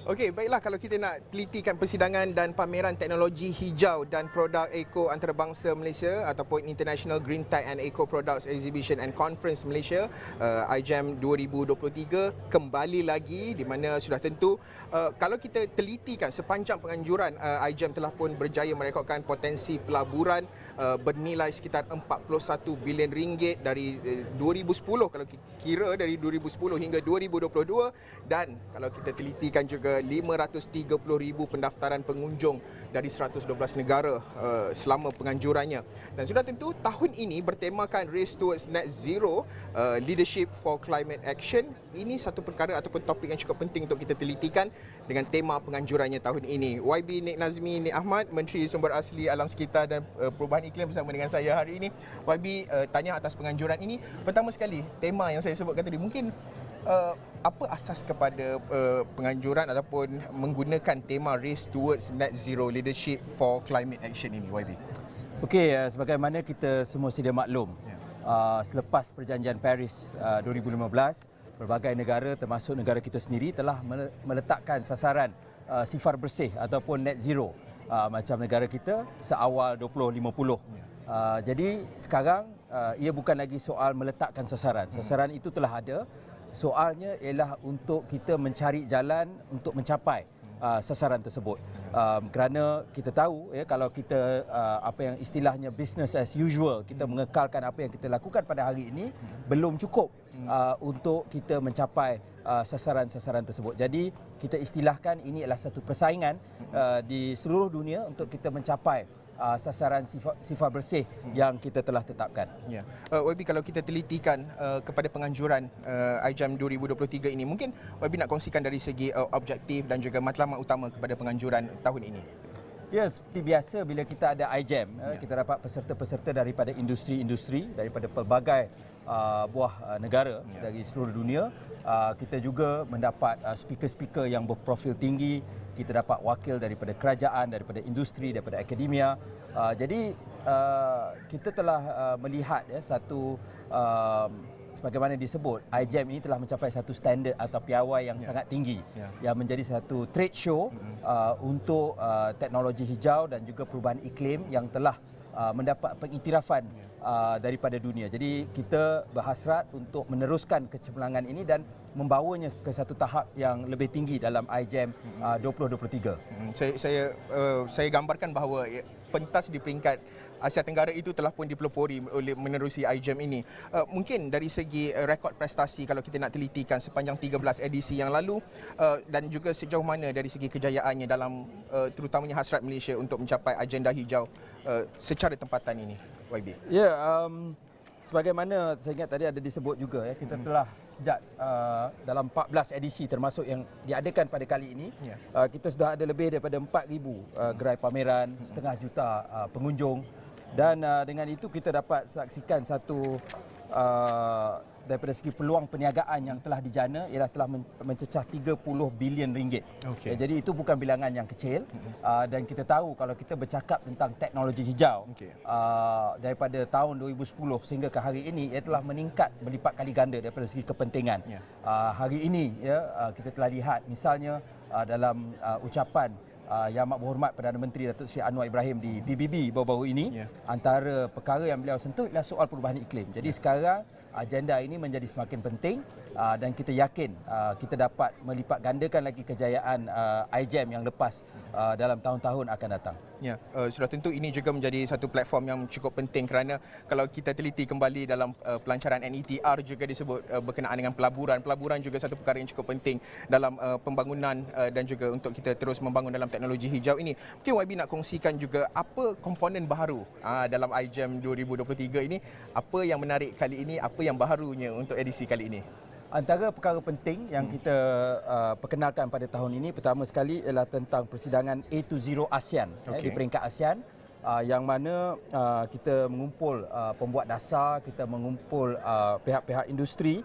Okey, baiklah kalau kita nak telitikan persidangan dan pameran teknologi hijau dan produk eko antarabangsa Malaysia ataupun International Green Tech and Eco Products Exhibition and Conference Malaysia, IGEM 2023 kembali lagi, di mana sudah tentu kalau kita telitikan sepanjang penganjuran, IGEM telah pun berjaya merekodkan potensi pelaburan bernilai sekitar 41 bilion ringgit dari 2010, kalau kira dari 2010 hingga 2022, dan kalau kita telitikan juga 530,000 pendaftaran pengunjung dari 112 negara selama penganjurannya. Dan sudah tentu tahun ini bertemakan Race Towards Net Zero, Leadership for Climate Action. Ini satu perkara ataupun topik yang cukup penting untuk kita telitikan dengan tema penganjurannya tahun ini. YB Nik Nazmi Nik Ahmad, Menteri Sumber Asli Alam Sekitar dan Perubahan Iklim bersama dengan saya hari ini. YB tanya atas penganjuran ini. Pertama sekali, tema yang saya sebutkan tadi, mungkin apa asas kepada penganjuran ataupun menggunakan tema Race Towards Net Zero Leadership for Climate Action ini, YB? Okey, sebagaimana kita semua sedia maklum, selepas perjanjian Paris 2015, pelbagai negara termasuk negara kita sendiri telah meletakkan sasaran sifar bersih ataupun net zero, macam negara kita seawal 2050. Jadi sekarang ia bukan lagi soal meletakkan sasaran. Sasaran itu telah ada. Soalnya ialah untuk kita mencari jalan untuk mencapai sasaran tersebut. Kerana kita tahu kalau kita apa yang istilahnya business as usual, kita mengekalkan apa yang kita lakukan pada hari ini belum cukup untuk kita mencapai sasaran-sasaran tersebut. Jadi kita istilahkan ini adalah satu persaingan di seluruh dunia untuk kita mencapai sasaran sifar bersih yang kita telah tetapkan. Ya. YB, kalau kita telitikan kepada penganjuran IGEM 2023 ini, mungkin YB nak kongsikan dari segi objektif dan juga matlamat utama kepada penganjuran tahun ini. Ya, seperti biasa bila kita ada IGEM, kita dapat peserta-peserta daripada industri-industri, daripada pelbagai buah negara dari seluruh dunia. Kita juga mendapat speaker-speaker yang berprofil tinggi. Kita dapat wakil daripada kerajaan, daripada industri, daripada akademia. Jadi kita telah melihat satu sebagaimana disebut, IGEM ini telah mencapai satu standard atau piawai yang sangat tinggi, yang menjadi satu trade show untuk teknologi hijau dan juga perubahan iklim yang telah mendapat pengiktirafan daripada dunia. Jadi kita berhasrat untuk meneruskan kecemerlangan ini dan membawanya ke satu tahap yang lebih tinggi dalam IGEM 2023. Saya gambarkan bahawa pentas di peringkat Asia Tenggara itu telah pun dipelopori oleh menerusi IGEM ini. Mungkin dari segi rekod prestasi, kalau kita nak telitikan sepanjang 13 edisi yang lalu, dan juga sejauh mana dari segi kejayaannya dalam terutamanya hasrat Malaysia untuk mencapai agenda hijau secara tempatan ini, YB. Ya, sebagaimana saya ingat tadi ada disebut juga, kita telah sejak dalam 14 edisi termasuk yang diadakan pada kali ini, kita sudah ada lebih daripada 4,000 gerai pameran, setengah juta pengunjung, dan dengan itu kita dapat saksikan satu daripada segi peluang perniagaan yang telah dijana ialah telah mencecah 30 bilion ringgit. Jadi itu bukan bilangan yang kecil, dan kita tahu kalau kita bercakap tentang teknologi hijau, daripada tahun 2010 sehingga ke hari ini ia telah meningkat berlipat kali ganda daripada segi kepentingan. Hari ini kita telah lihat misalnya dalam ucapan Yang Amat Berhormat Perdana Menteri Datuk Seri Anwar Ibrahim di PBB baru-baru ini, antara perkara yang beliau sentuh ialah soal perubahan iklim. Jadi sekarang agenda ini menjadi semakin penting, dan kita yakin kita dapat melipat gandakan lagi kejayaan IGEM yang lepas dalam tahun-tahun akan datang. Ya, sudah tentu ini juga menjadi satu platform yang cukup penting, kerana kalau kita teliti kembali dalam pelancaran NETR juga disebut berkenaan dengan pelaburan. Pelaburan juga satu perkara yang cukup penting dalam pembangunan dan juga untuk kita terus membangun dalam teknologi hijau ini. Mungkin YB nak kongsikan juga apa komponen baharu dalam IGEM 2023 ini, apa yang menarik kali ini, apa yang baharunya untuk edisi kali ini? Antara perkara penting yang kita perkenalkan pada tahun ini, pertama sekali ialah tentang persidangan A20 ASEAN, di peringkat ASEAN, yang mana kita mengumpul pembuat dasar, kita mengumpul pihak-pihak industri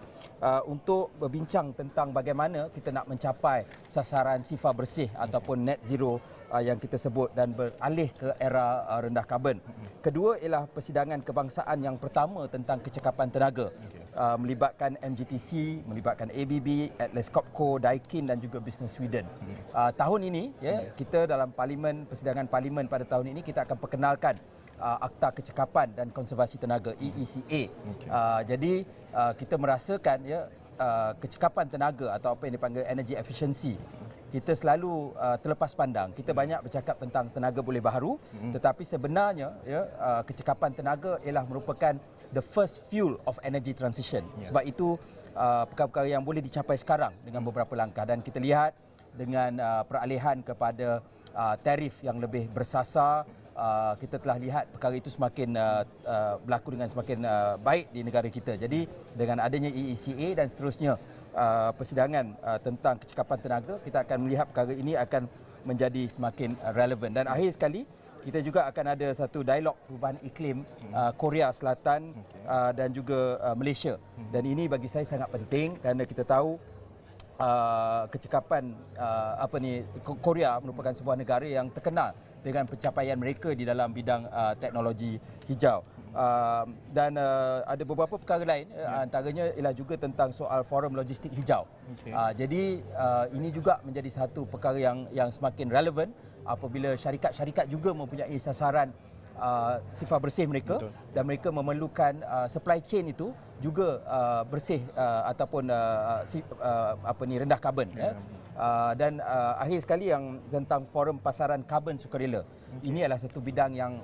untuk berbincang tentang bagaimana kita nak mencapai sasaran sifar bersih ataupun net zero yang kita sebut dan beralih ke era rendah karbon. Kedua ialah persidangan kebangsaan yang pertama tentang kecekapan tenaga. melibatkan MGTC, melibatkan ABB, Atlas Copco, Daikin dan juga Business Sweden. Tahun ini kita dalam persidangan parlimen pada tahun ini kita akan perkenalkan Akta Kecekapan dan Konservasi Tenaga EECA. Jadi kita merasakan kecekapan tenaga atau apa yang dipanggil energy efficiency. Kita selalu terlepas pandang. Kita banyak bercakap tentang tenaga boleh baharu, tetapi sebenarnya kecekapan tenaga ialah merupakan the first fuel of energy transition. Sebab itu perkara-perkara yang boleh dicapai sekarang dengan beberapa langkah, dan kita lihat dengan peralihan kepada tarif yang lebih bersasar, kita telah lihat perkara itu semakin berlaku dengan semakin baik di negara kita. Jadi dengan adanya EECA dan seterusnya persidangan tentang kecekapan tenaga, kita akan melihat perkara ini akan menjadi semakin relevan. Dan akhir sekali, kita juga akan ada satu dialog perubahan iklim Korea Selatan dan juga Malaysia. Dan ini bagi saya sangat penting kerana kita tahu kecekapan Korea merupakan sebuah negara yang terkenal dengan pencapaian mereka di dalam bidang teknologi hijau. Dan ada beberapa perkara lain, antaranya ialah juga tentang soal forum logistik hijau. Jadi ini juga menjadi satu perkara yang semakin relevan apabila syarikat-syarikat juga mempunyai sasaran sifar bersih mereka. Betul. Dan mereka memerlukan supply chain itu juga bersih ataupun rendah karbon. Dan akhir sekali yang tentang forum pasaran karbon sukarela. Ini adalah satu bidang yang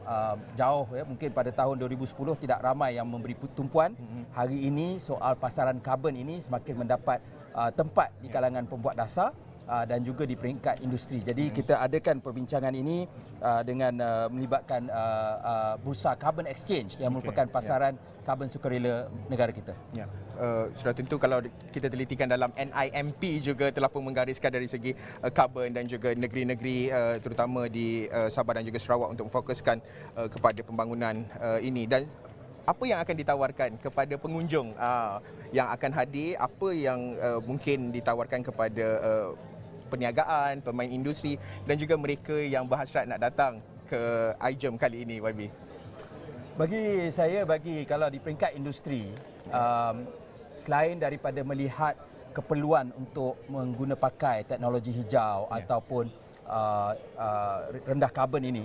jauh, mungkin pada tahun 2010 tidak ramai yang memberi tumpuan. Hari ini soal pasaran karbon ini semakin mendapat tempat di kalangan pembuat dasar dan juga di peringkat industri. Jadi kita adakan perbincangan ini dengan melibatkan Bursa Carbon Exchange yang merupakan pasaran karbon sukarela negara kita. Sudah tentu kalau kita telitikan dalam NIMP juga telah pun menggariskan dari segi karbon dan juga negeri-negeri terutama di Sabah dan juga Sarawak untuk memfokuskan kepada pembangunan ini. Dan apa yang akan ditawarkan kepada pengunjung yang akan hadir, apa yang mungkin ditawarkan kepada perniagaan, pemain industri dan juga mereka yang berhasrat nak datang ke iGEM kali ini, YB? Bagi saya, kalau di peringkat industri, selain daripada melihat keperluan untuk mengguna pakai teknologi hijau ataupun rendah karbon ini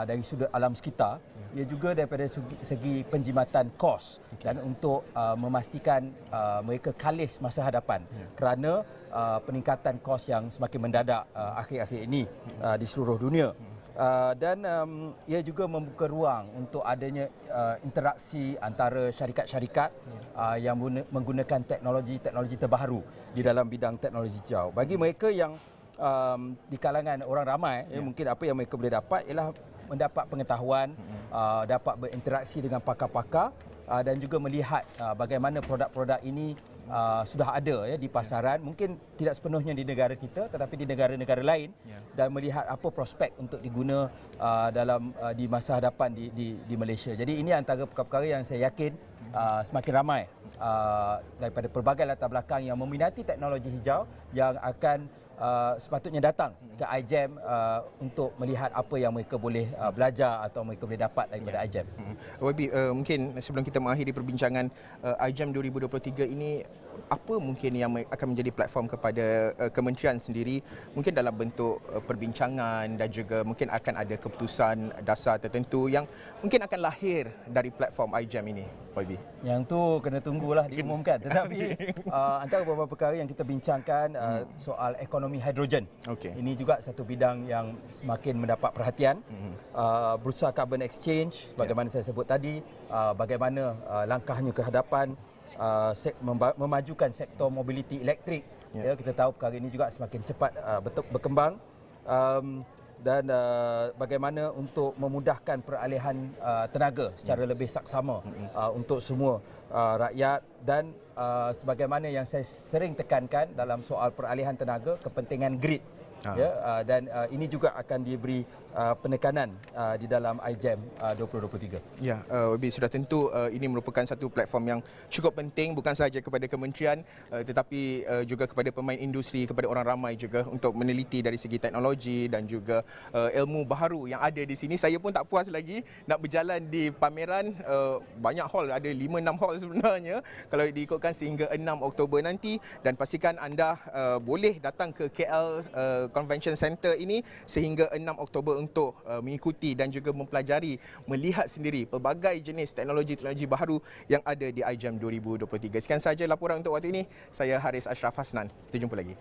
dari sudut alam sekitar, ia juga daripada segi penjimatan kos dan untuk memastikan mereka kalis masa hadapan kerana peningkatan kos yang semakin mendadak akhir-akhir ini di seluruh dunia. Dan ia juga membuka ruang untuk adanya interaksi antara syarikat-syarikat yang menggunakan teknologi terbaru di dalam bidang teknologi hijau. Bagi mereka yang di kalangan orang ramai, mungkin apa yang mereka boleh dapat ialah mendapat pengetahuan, dapat berinteraksi dengan pakar-pakar dan juga melihat bagaimana produk-produk ini sudah ada di pasaran, mungkin tidak sepenuhnya di negara kita tetapi di negara-negara lain, dan melihat apa prospek untuk diguna di masa hadapan di Malaysia. Jadi ini antara perkara-perkara yang saya yakin semakin ramai daripada pelbagai latar belakang yang meminati teknologi hijau yang akan sepatutnya datang ke iGEM untuk melihat apa yang mereka boleh belajar atau mereka boleh dapat daripada iGEM. YB, mungkin sebelum kita mengakhiri perbincangan iGEM 2023 ini, apa mungkin yang akan menjadi platform kepada kementerian sendiri, mungkin dalam bentuk perbincangan dan juga mungkin akan ada keputusan dasar tertentu yang mungkin akan lahir dari platform iGEM ini, YB? Yang tu kena tunggulah diumumkan. Tetapi antara beberapa perkara yang kita bincangkan soal ekonomi hidrogen. Ini juga satu bidang yang semakin mendapat perhatian. Bursa Carbon Exchange, bagaimana saya sebut tadi, bagaimana langkahnya ke hadapan, memajukan sektor mobiliti elektrik. Kita tahu perkara ini juga semakin cepat berkembang. Dan bagaimana untuk memudahkan peralihan tenaga secara lebih saksama untuk semua rakyat, dan sebagaimana yang saya sering tekankan dalam soal peralihan tenaga, kepentingan grid Dan ini juga akan diberi penekanan di dalam iGEM 2023. Ya, Wabi, sudah tentu ini merupakan satu platform yang cukup penting bukan sahaja kepada kementerian tetapi juga kepada pemain industri, kepada orang ramai juga untuk meneliti dari segi teknologi dan juga ilmu baharu yang ada di sini. Saya pun tak puas lagi nak berjalan di pameran, banyak hall, ada 5-6 hall sebenarnya kalau diikutkan sehingga 6 Oktober nanti, dan pastikan anda boleh datang ke KL Convention Center ini sehingga 6 Oktober untuk mengikuti dan juga mempelajari, melihat sendiri pelbagai jenis teknologi-teknologi baharu yang ada di iGEM 2023. Sekian sahaja laporan untuk waktu ini. Saya Haris Ashraf Hasnan. Kita jumpa lagi.